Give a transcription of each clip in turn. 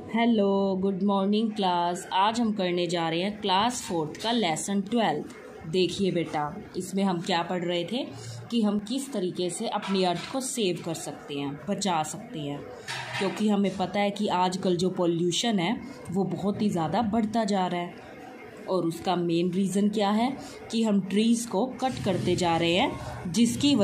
Hello, good morning class. आज हम करने जा रहे हैं क्लास 4 का लेसन 12। देखिए बेटा, इसमें हम क्या पढ़ रहे थे कि हम किस तरीके से अपनी अर्थ को सेव कर सकते हैं, बचा सकते हैं। क्योंकि हमें पता है कि आजकल जो पॉल्यूशन है वो बहुत ही ज़्यादा बढ़ता जा रहा है, और उसका मेन रीज़न क्या है कि हम ट्रीज़ को कट करते जा रहे हैं, जिसकी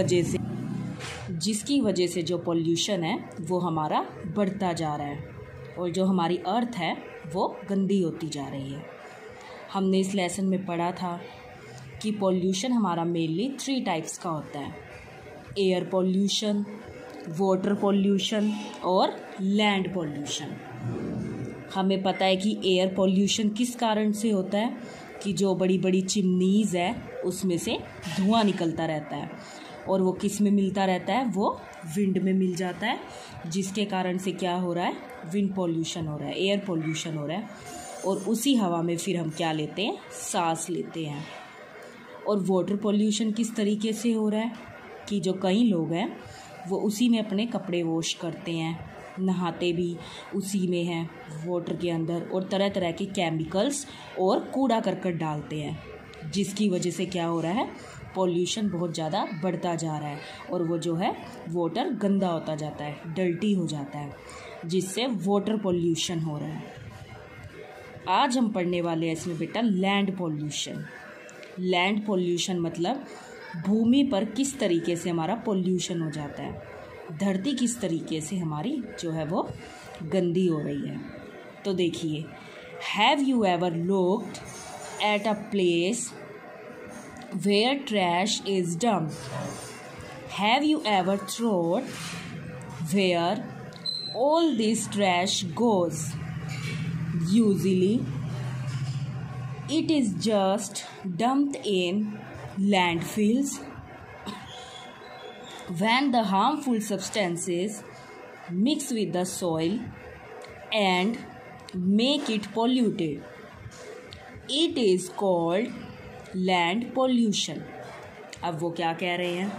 वजह से जो पॉल्यूशन है वो हमारा बढ़ता जा रहा है, और जो हमारी अर्थ है वो गंदी होती जा रही है। हमने इस लेसन में पढ़ा था कि पॉल्यूशन हमारा मेनली 3 टाइप्स का होता है: एयर पॉल्यूशन, वाटर पॉल्यूशन और लैंड पॉल्यूशन। हमें पता है कि एयर पॉल्यूशन किस कारण से होता है कि जो बड़ी बड़ी चिमनीज़ है उसमें से धुआं निकलता रहता है, और वो किस में मिलता रहता है, वो विंड में मिल जाता है, जिसके कारण से क्या हो रहा है, विंड पॉल्यूशन हो रहा है, एयर पॉल्यूशन हो रहा है। और उसी हवा में फिर हम क्या लेते हैं, सांस लेते हैं। और वाटर पॉल्यूशन किस तरीके से हो रहा है कि जो कई लोग हैं वो उसी में अपने कपड़े वॉश करते हैं, नहाते भी उसी में हैं वाटर के अंदर, और तरह तरह के केमिकल्स और कूड़ा करकट डालते हैं, जिसकी वजह से क्या हो रहा है, पॉल्यूशन बहुत ज़्यादा बढ़ता जा रहा है, और वो जो है वाटर गंदा होता जाता है, डर्टी हो जाता है, जिससे वाटर पॉल्यूशन हो रहा है। आज हम पढ़ने वाले हैं इसमें बेटा लैंड पॉल्यूशन। लैंड पॉल्यूशन मतलब भूमि पर किस तरीके से हमारा पॉल्यूशन हो जाता है, धरती किस तरीके से हमारी जो है वो गंदी हो रही है। तो देखिए, have you ever looked at a place where trash is dumped? Have you ever thought where all this trash goes? Usually, it is just dumped in landfills. When the harmful substances mix with the soil and make it polluted, it is called land pollution. अब वो क्या कह रहे हैं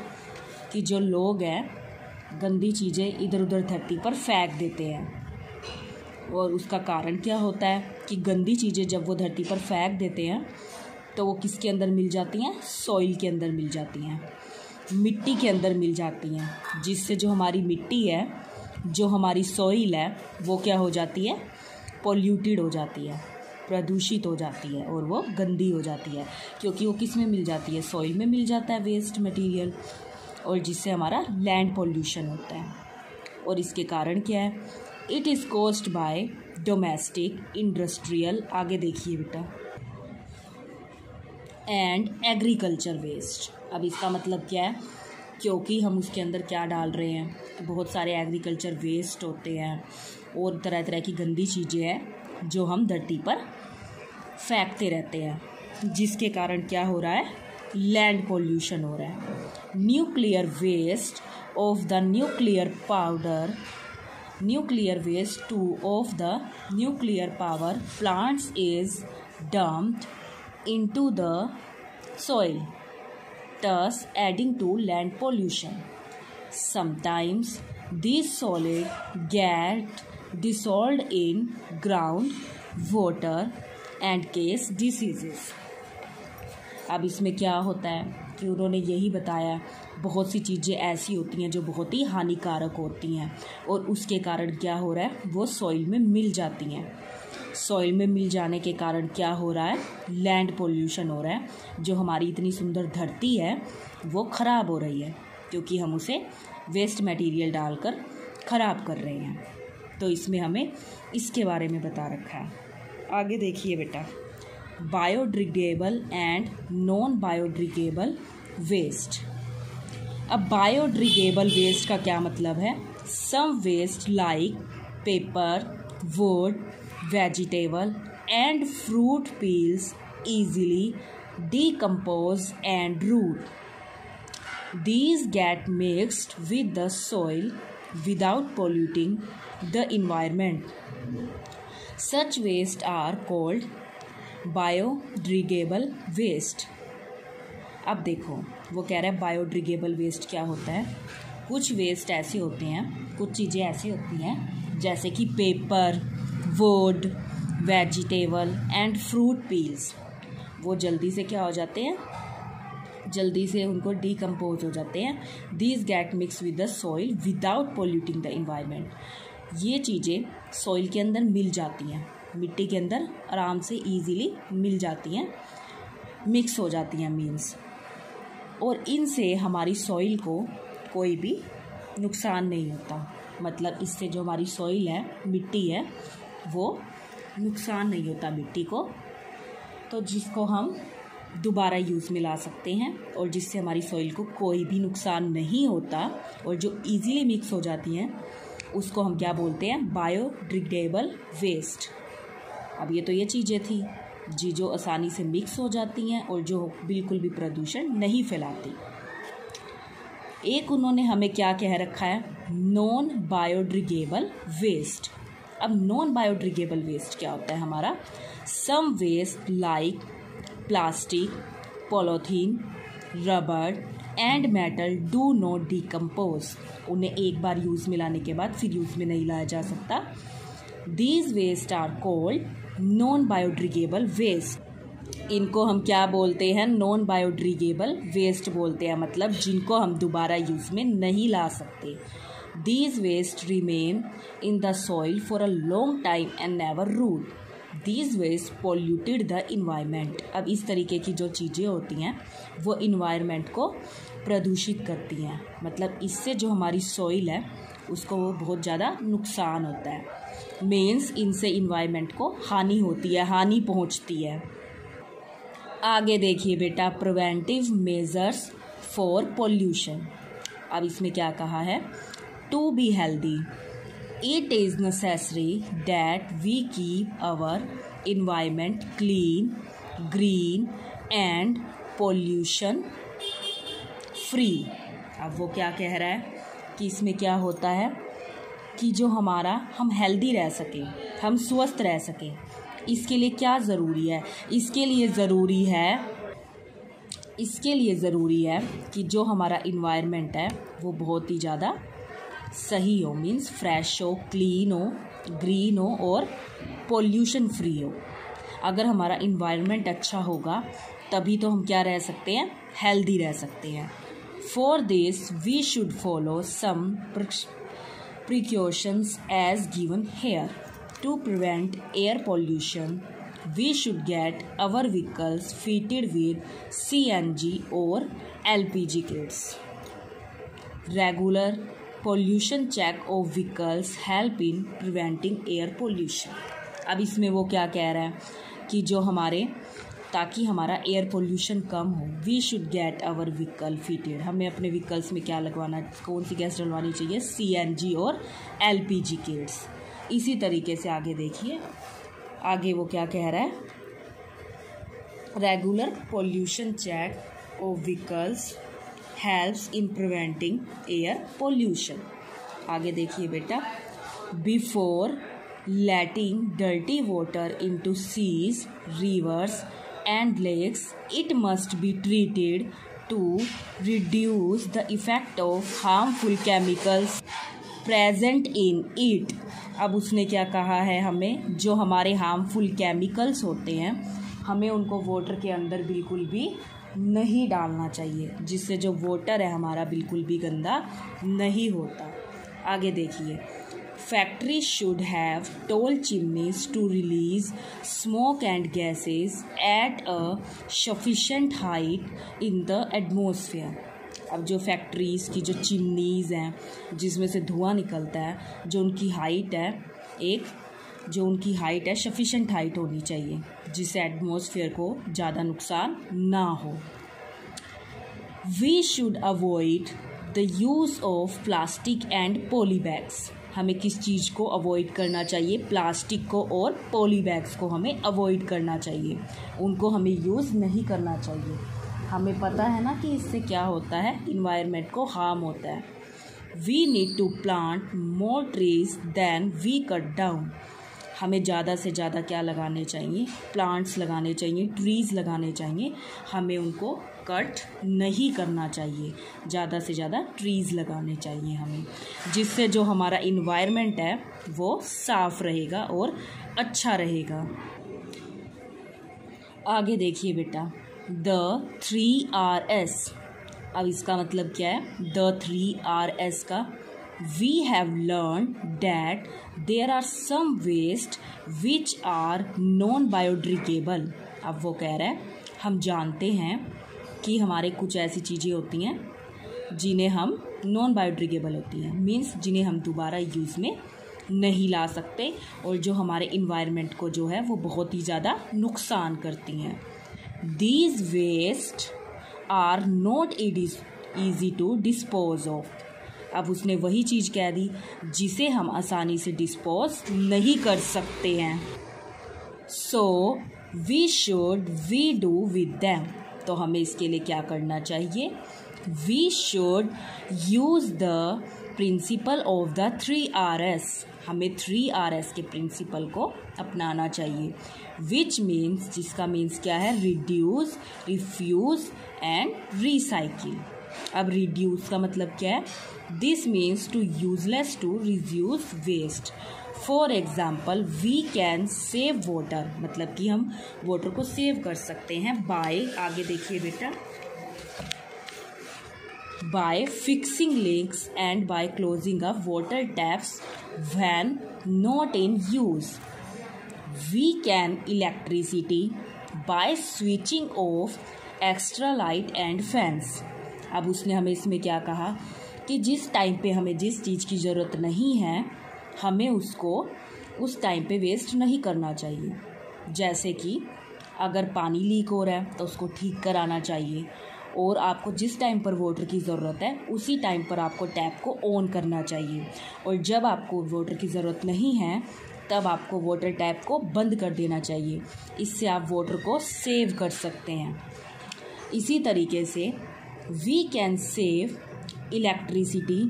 कि जो लोग हैं गंदी चीज़ें इधर उधर धरती पर फेंक देते हैं, और उसका कारण क्या होता है कि गंदी चीज़ें जब वो धरती पर फेंक देते हैं तो वो किसके अंदर मिल जाती हैं, सॉइल के अंदर मिल जाती हैं, मिट्टी के अंदर मिल जाती हैं, जिससे जो हमारी मिट्टी है, जो हमारी सॉइल है, वो क्या हो जाती है, पॉल्यूटेड हो जाती है, प्रदूषित हो जाती है, और वो गंदी हो जाती है, क्योंकि वो किस में मिल जाती है, सॉइल में मिल जाता है वेस्ट मटेरियल, और जिससे हमारा लैंड पॉल्यूशन होता है। और इसके कारण क्या है, it is caused by domestic, industrial, आगे देखिए बेटा, एंड एग्रीकल्चर वेस्ट। अब इसका मतलब क्या है, क्योंकि हम उसके अंदर क्या डाल रहे हैं, तो बहुत सारे एग्रीकल्चर वेस्ट होते हैं और तरह तरह की गंदी चीज़ें हैं जो हम धरती पर फेंकते रहते हैं, जिसके कारण क्या हो रहा है, लैंड पॉल्यूशन हो रहा है। Nuclear waste of the nuclear powder, nuclear waste to of the nuclear power plants is dumped into the soil, thus adding to land pollution. Sometimes these solids get dissolved in ground water and cause diseases. अब इसमें क्या होता है कि उन्होंने यही बताया, बहुत सी चीज़ें ऐसी होती हैं जो बहुत ही हानिकारक होती हैं, और उसके कारण क्या हो रहा है, वो सॉइल में मिल जाती हैं। सॉइल में मिल जाने के कारण क्या हो रहा है, लैंड पॉल्यूशन हो रहा है। जो हमारी इतनी सुंदर धरती है वो ख़राब हो रही है, क्योंकि हम उसे वेस्ट मटेरियल डालकर ख़राब कर रहे हैं। तो इसमें हमें इसके बारे में बता रखा है। आगे देखिए बेटा, biodegradable and non biodegradable waste. अब बायोडिग्रेडेबल वेस्ट का क्या मतलब है, some waste like paper, wood, vegetable and fruit peels easily decompose and rot. These get mixed with the soil without polluting the environment. Such waste are called biodegradable waste. अब देखो, वो कह रहा है बायोडिग्रेडेबल वेस्ट क्या होता है। कुछ वेस्ट ऐसे होते हैं, कुछ चीज़ें ऐसी होती हैं जैसे कि paper, wood, vegetable and fruit peels, वो जल्दी से क्या हो जाते हैं, जल्दी से उनको डिकम्पोज हो जाते हैं. These get mixed with the soil without polluting the environment. ये चीज़ें सॉइल के अंदर मिल जाती हैं, मिट्टी के अंदर आराम से इजीली मिल जाती हैं, मिक्स हो जाती हैं मीन्स, और इनसे हमारी सॉइल को कोई भी नुकसान नहीं होता. मतलब इससे जो हमारी सॉइल है, मिट्टी है, वो नुकसान नहीं होता मिट्टी को, तो जिसको हम दोबारा यूज़ में ला सकते हैं और जिससे हमारी सॉइल को कोई भी नुकसान नहीं होता और जो इजीली मिक्स हो जाती हैं, उसको हम क्या बोलते हैं, बायोडिग्रेडेबल वेस्ट. अब ये तो ये चीज़ें थी जी जो आसानी से मिक्स हो जाती हैं और जो बिल्कुल भी प्रदूषण नहीं फैलाती. एक उन्होंने हमें क्या कह रखा है, नॉन बायोडिग्रेडेबल वेस्ट. अब नॉन बायोडिग्रेडेबल वेस्ट क्या होता है हमारा, some waste like plastic, polythene, rubber and metal do not decompose. उन्हें एक बार यूज़ में लाने के बाद फिर यूज़ में नहीं लाया जा सकता. These waste are called non biodegradable waste. इनको हम क्या बोलते हैं, नॉन बायोडिग्रेडेबल वेस्ट बोलते हैं, मतलब जिनको हम दोबारा यूज़ में नहीं ला सकते. These waste remain in the soil for a long time and never rot. These waste polluted the environment. अब इस तरीके की जो चीज़ें होती हैं वो इन्वायरमेंट को प्रदूषित करती हैं, मतलब इससे जो हमारी सॉइल है उसको वो बहुत ज़्यादा नुकसान होता है. मीन्स इनसे इन्वायरमेंट को हानि होती है, हानि पहुंचती है. आगे देखिए बेटा, प्रिवेंटिव मेजर्स फॉर पोल्यूशन. अब इसमें क्या कहा है, To be healthy, it is necessary that we keep our environment clean, green and pollution free. अब वो क्या कह रहा है कि इसमें क्या होता है कि जो हमारा हम हेल्दी रह सकें, हम स्वस्थ रह सकें, इसके लिए क्या ज़रूरी है, इसके लिए ज़रूरी है कि जो हमारा इन्वायरमेंट है वो बहुत ही ज़्यादा सही हो, मीन्स फ्रेश हो, क्लीन हो, ग्रीन हो और पोल्यूशन फ्री हो. अगर हमारा इन्वायरमेंट अच्छा होगा तभी तो हम क्या रह सकते हैं, हेल्दी रह सकते हैं. For this we should follow some precautions as given here. To prevent air pollution we should get our vehicles fitted with CNG और LPG kits. Regular pollution check of vehicles help in preventing air pollution. अब इसमें वो क्या कह रहा है कि जो हमारे, ताकि हमारा एयर पोल्यूशन कम हो, we should get our vehicle fitted. हमें अपने व्हीकल्स में क्या लगवाना, कौन सी गैस डलवानी चाहिए, CNG और LPG किट्स. इसी तरीके से आगे देखिए, आगे वो क्या कह रहा है, regular pollution check of vehicles helps in preventing air pollution. आगे देखिए बेटा, before letting dirty water into seas, rivers and lakes, it must be treated to reduce the effect of harmful chemicals present in it. अब उसने क्या कहा है, हमें जो हमारे हार्मफुल केमिकल्स होते हैं हमें उनको वाटर के अंदर बिल्कुल भी नहीं डालना चाहिए, जिससे जो वाटर है हमारा बिल्कुल भी गंदा नहीं होता. आगे देखिए, factory should have tall chimneys to release smoke and gases at a sufficient height in the atmosphere. अब जो फैक्ट्रीज़ की जो चिमनीज़ हैं जिसमें से धुआं निकलता है, जो उनकी हाइट है सफिशेंट हाइट होनी चाहिए, जिससे एटमॉस्फेयर को ज़्यादा नुकसान ना हो. We should avoid the use of plastic and poly bags. हमें किस चीज़ को अवॉइड करना चाहिए, प्लास्टिक को और पॉली बैग्स को हमें अवॉइड करना चाहिए, उनको हमें यूज़ नहीं करना चाहिए. हमें पता है ना कि इससे क्या होता है, इन्वायरमेंट को हार्म होता है. We need to plant more trees than we cut down. हमें ज़्यादा से ज़्यादा क्या लगाने चाहिए, प्लांट्स लगाने चाहिए, ट्रीज़ लगाने चाहिए, हमें उनको कट नहीं करना चाहिए, ज़्यादा से ज़्यादा ट्रीज़ लगाने चाहिए हमें, जिससे जो हमारा इन्वायरमेंट है वो साफ रहेगा और अच्छा रहेगा। आगे देखिए बेटा, द 3Rs। अब इसका मतलब क्या है? द 3Rs का We have learned that there are some waste which are non-biodegradable। अब वो कह रहा है हम जानते हैं कि हमारे कुछ ऐसी चीज़ें होती हैं जिन्हें हम नॉन बायोडिग्रेडेबल होती हैं, मीन्स जिन्हें हम दोबारा यूज़ में नहीं ला सकते और जो हमारे इन्वायरमेंट को जो है वो बहुत ही ज़्यादा नुकसान करती हैं। These waste are not easy to dispose of। अब उसने वही चीज़ कह दी जिसे हम आसानी से डिस्पोज नहीं कर सकते हैं। So we do with them. तो हमें इसके लिए क्या करना चाहिए? We should use the principle of the 3Rs। हमें 3Rs के प्रिंसिपल को अपनाना चाहिए, विच मीन्स, जिसका मीन्स क्या है? Reduce, refuse and recycle. अब रिड्यूस का मतलब क्या है? This means to useless, to reduce waste. For example we can save water, मतलब कि हम वाटर को सेव कर सकते हैं बाय, आगे देखिए बेटा, by fixing leaks and by closing up water taps when not in use. We can electricity by switching off extra light and fans. अब उसने हमें इसमें क्या कहा कि जिस टाइम पे हमें जिस चीज़ की ज़रूरत नहीं है हमें उसको उस टाइम पे वेस्ट नहीं करना चाहिए। जैसे कि अगर पानी लीक हो रहा है तो उसको ठीक कराना चाहिए, और आपको जिस टाइम पर वाटर की ज़रूरत है उसी टाइम पर आपको टैप को ऑन करना चाहिए, और जब आपको वाटर की ज़रूरत नहीं है तब आपको वाटर टैप को बंद कर देना चाहिए। इससे आप वाटर को सेव कर सकते हैं। इसी तरीके से we can save electricity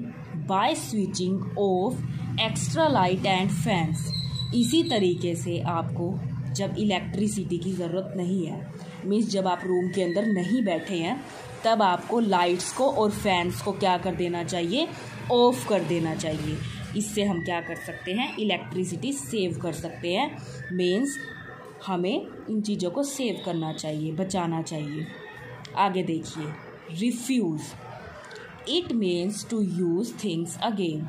by switching off extra light and fans. इसी तरीके से आपको जब इलेक्ट्रिसिटी की ज़रूरत नहीं है, मीन्स जब आप रूम के अंदर नहीं बैठे हैं, तब आपको लाइट्स को और फैंस को क्या कर देना चाहिए? ऑफ कर देना चाहिए। इससे हम क्या कर सकते हैं? इलेक्ट्रिसिटी सेव कर सकते हैं। मीन्स हमें इन चीज़ों को सेव करना चाहिए, बचाना चाहिए। आगे देखिए, refuse, it means to use things again.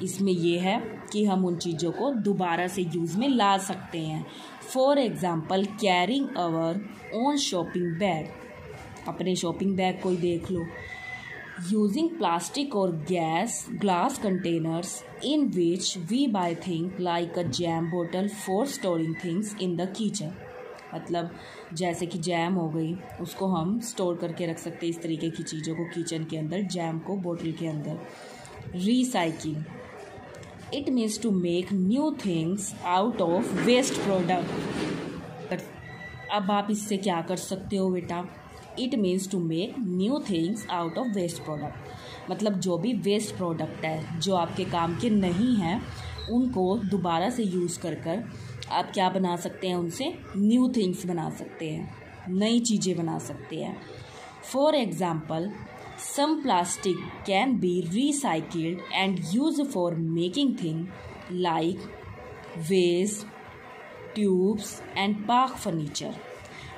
इसमें यह है कि हम उन चीज़ों को दोबारा से यूज़ में ला सकते हैं। For example carrying our own shopping bag. अपने शॉपिंग बैग को ही देख लो। यूजिंग प्लास्टिक और glass containers in which we buy thing like a jam बोतल for storing things in the kitchen. मतलब जैसे कि जैम हो गई, उसको हम स्टोर करके रख सकते हैं, इस तरीके की चीज़ों को किचन के अंदर, जैम को बोतल के अंदर। Recycle, it means to make new things out of waste product. अब आप इससे क्या कर सकते हो बेटा? It means to make new things out of waste product. मतलब जो भी वेस्ट प्रोडक्ट है जो आपके काम के नहीं हैं, उनको दोबारा से यूज़ कर आप क्या बना सकते हैं? उनसे न्यू थिंग्स बना सकते हैं, नई चीज़ें बना सकते हैं। For example some plastic can be recycled and used for making things like vase, tubes and park furniture।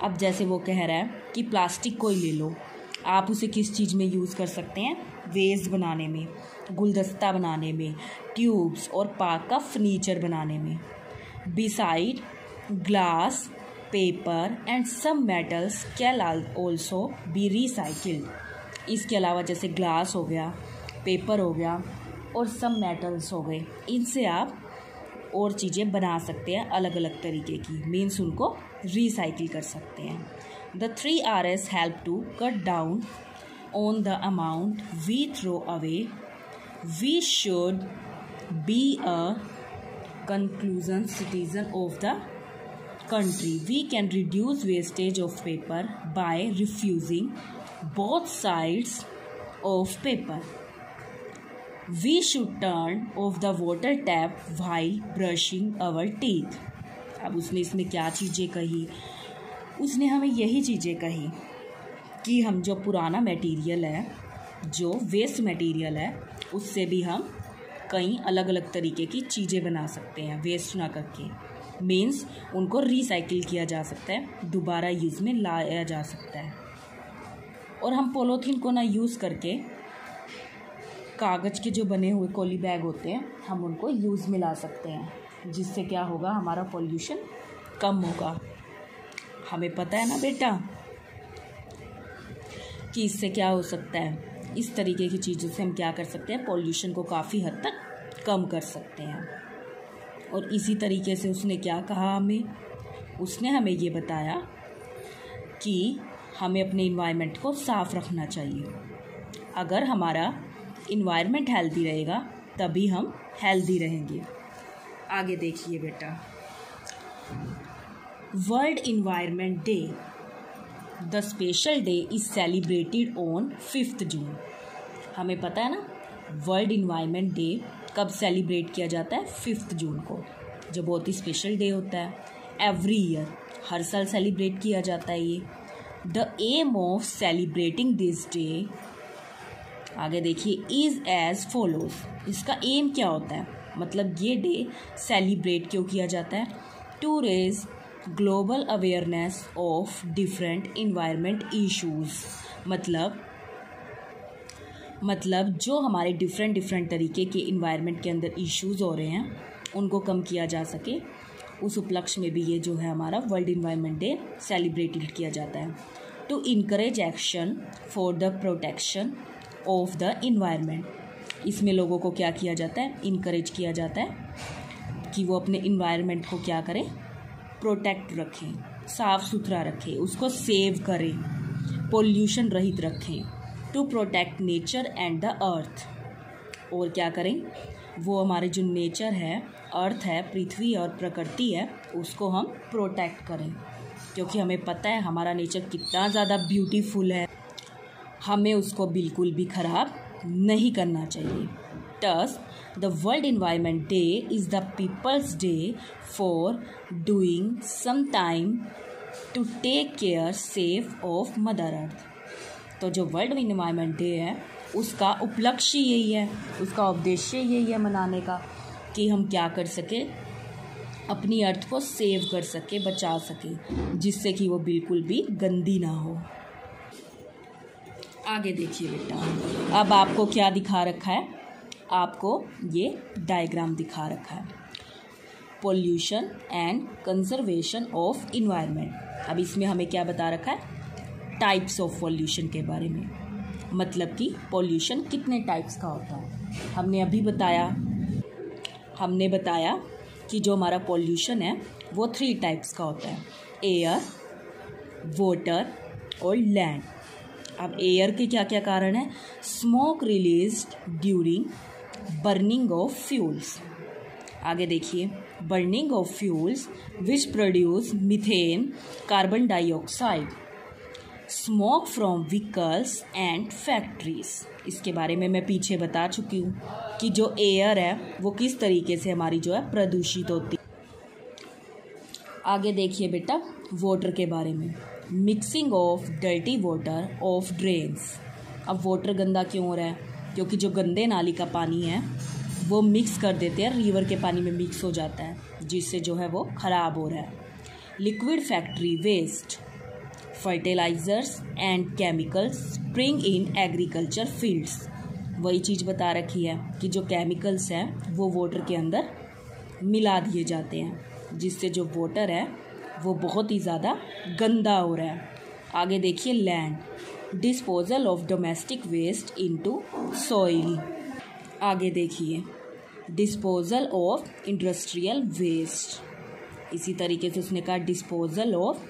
अब जैसे वो कह रहा है कि प्लास्टिक को ही ले लो, आप उसे किस चीज़ में यूज़ कर सकते हैं? वेस बनाने में, गुलदस्ता बनाने में, ट्यूब्स और पार्क का फर्नीचर बनाने में। Beside glass, paper and some metals can also be recycled. इसके अलावा जैसे ग्लास हो गया, पेपर हो गया और सब मेटल्स हो गए, इनसे आप और चीज़ें बना सकते हैं अलग अलग तरीके की, मीन्स उनको रिसाइकिल कर सकते हैं। The 3Rs help to cut down on the amount we throw away. We should be a conclusion citizen of the country. We can reduce wastage of paper by refusing both sides of paper. We should turn off the water tap while brushing our teeth. अब उसने इसमें क्या चीज़ें कही? उसने हमें यही चीज़ें कही कि हम जो पुराना मटेरियल है, जो वेस्ट मटेरियल है, उससे भी हम कई अलग अलग तरीके की चीज़ें बना सकते हैं वेस्ट ना करके। मीन्स उनको रिसाइकिल किया जा सकता है, दोबारा यूज़ में लाया जा सकता है। और हम पॉलीथीन को ना यूज़ करके कागज़ के जो बने हुए पॉली बैग होते हैं, हम उनको यूज़ में ला सकते हैं, जिससे क्या होगा, हमारा पॉल्यूशन कम होगा। हमें पता है ना बेटा कि इससे क्या हो सकता है। इस तरीके की चीज़ों से हम क्या कर सकते हैं, पॉल्यूशन को काफ़ी हद तक कम कर सकते हैं। और इसी तरीके से उसने क्या कहा उसने हमें ये बताया कि हमें अपने इन्वायरमेंट को साफ़ रखना चाहिए। अगर हमारा इन्वायरमेंट हेल्दी रहेगा तभी हम हेल्दी रहेंगे। आगे देखिए बेटा, world environment day, the special day is celebrated on 5 जून। हमें पता है ना वर्ल्ड इन्वायरमेंट डे कब सेलिब्रेट किया जाता है, 5 जून को, जो बहुत ही स्पेशल डे होता है। एवरी ईयर, हर साल सेलिब्रेट किया जाता है ये। The aim of celebrating this day, आगे देखिए, इज़ एज फॉलोज। इसका एम क्या होता है, मतलब ये डे सेलिब्रेट क्यों किया जाता है, to raise global awareness of different environment issues. मतलब जो हमारे डिफरेंट तरीके के इन्वायरमेंट के अंदर इश्यूज़ हो रहे हैं उनको कम किया जा सके, उस उपलक्ष्य में भी ये जो है हमारा वर्ल्ड इन्वायरमेंट डे सेलिब्रेटेड किया जाता है। To encourage action for the protection of the environment, इसमें लोगों को क्या किया जाता है, इनकरेज किया जाता है कि वो अपने इन्वायरमेंट को क्या करें, प्रोटेक्ट रखें, साफ़ सुथरा रखें, उसको सेव करें, पोल्यूशन रहित रखें। To protect nature and the earth, और क्या करें, वो हमारे जो नेचर है, अर्थ है, पृथ्वी और प्रकृति है, उसको हम प्रोटेक्ट करें, क्योंकि हमें पता है हमारा नेचर कितना ज़्यादा ब्यूटीफुल है, हमें उसको बिल्कुल भी ख़राब नहीं करना चाहिए। Thus, the World Environment Day is the People's Day for doing some time to take care safe of Mother Earth। तो जो वर्ल्ड इन्वायरमेंट डे है उसका उपलक्ष्य यही है, उसका उद्देश्य यही है मनाने का कि हम क्या कर सके, अपनी अर्थ को सेव कर सके, बचा सके, जिससे कि वो बिल्कुल भी गंदी ना हो। आगे देखिए बेटा, अब आपको क्या दिखा रखा है, आपको ये डायग्राम दिखा रखा है, pollution and conservation of environment. अब इसमें हमें क्या बता रखा है, टाइप्स ऑफ पोल्यूशन के बारे में, मतलब कि पोल्यूशन कितने टाइप्स का होता है। हमने बताया कि जो हमारा पोल्यूशन है वो 3 टाइप्स का होता है, एयर, वाटर और लैंड। अब एयर के क्या क्या कारण है, smoke released during burning of fuels. आगे देखिए, burning of fuels which produce methane, carbon dioxide, smoke from vehicles and factories. इसके बारे में मैं पीछे बता चुकी हूँ कि जो एयर है वो किस तरीके से हमारी जो है प्रदूषित होती है। आगे देखिए बेटा, वाटर के बारे में, mixing of dirty water of drains. अब वाटर गंदा क्यों हो रहा है, क्योंकि जो गंदे नाली का पानी है वो मिक्स कर देते हैं, रिवर के पानी में मिक्स हो जाता है, जिससे जो है वो ख़राब हो रहा है। Liquid factory waste, fertilisers and chemicals spring in agriculture fields. वही चीज़ बता रखी है कि जो केमिकल्स हैं वो वाटर के अंदर मिला दिए जाते हैं, जिससे जो वाटर है वो बहुत ही ज़्यादा गंदा हो रहा है। आगे देखिए, land, disposal of domestic waste into soil. आगे देखिए, डिस्पोजल ऑफ इंडस्ट्रियल वेस्ट। इसी तरीके से उसने कहा disposal of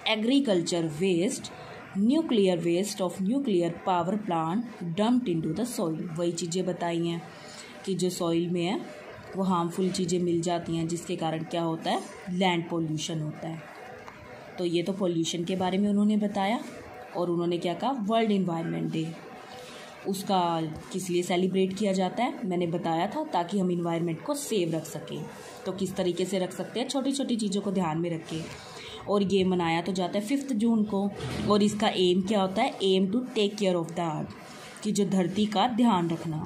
agriculture waste, nuclear waste of nuclear power plant dumped into the soil. वही चीज़ें बताई हैं कि जो सॉइल में है वो हार्मफुल चीज़ें मिल जाती हैं, जिसके कारण क्या होता है, लैंड पोल्यूशन होता है। तो ये तो पोल्यूशन के बारे में उन्होंने बताया। और उन्होंने क्या कहा, वर्ल्ड इन्वायरमेंट डे। उसका किस लिए सेलिब्रेट किया जाता है मैंने बताया था, ताकि हम इन्वायरमेंट को सेव रख सकें। तो किस तरीके से रख सकते हैं, छोटी छोटी चीज़ों को ध्यान में रख के। और ये मनाया तो जाता है 5 जून को, और इसका एम क्या होता है, aim to take care of the earth, कि जो धरती का ध्यान रखना।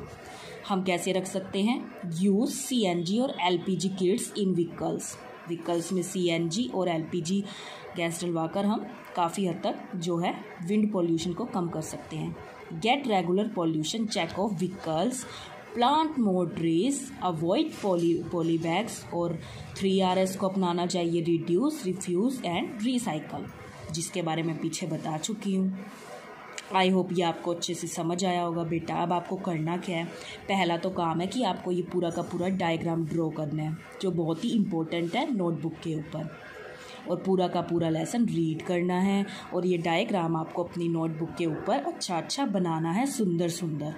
हम कैसे रख सकते हैं, यूज़ CNG और LPG किट्स इन व्हीकल्स में CNG और LPG गैस डलवाकर हम काफ़ी हद तक जो है विंड पोल्यूशन को कम कर सकते हैं। Get regular pollution check of vehicles, plant more trees, avoid poly bags, और 3Rs को अपनाना चाहिए, रिड्यूस, रिफ्यूज़ एंड रिसाइकल, जिसके बारे में पीछे बता चुकी हूँ। आई होप ये आपको अच्छे से समझ आया होगा बेटा। अब आपको करना क्या है, पहला तो काम है कि आपको ये पूरा का पूरा डायग्राम ड्रॉ करना है, जो बहुत ही इम्पोर्टेंट है नोटबुक के ऊपर, और पूरा का पूरा लेसन रीड करना है, और ये डायग्राम आपको अपनी नोटबुक के ऊपर अच्छा बनाना है, सुंदर,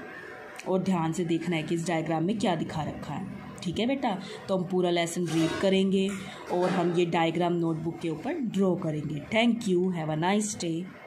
और ध्यान से देखना है कि इस डायग्राम में क्या दिखा रखा है। ठीक है बेटा, तो हम पूरा लेसन रीड करेंगे और हम ये डायग्राम नोटबुक के ऊपर ड्रॉ करेंगे। Thank you, have a nice day.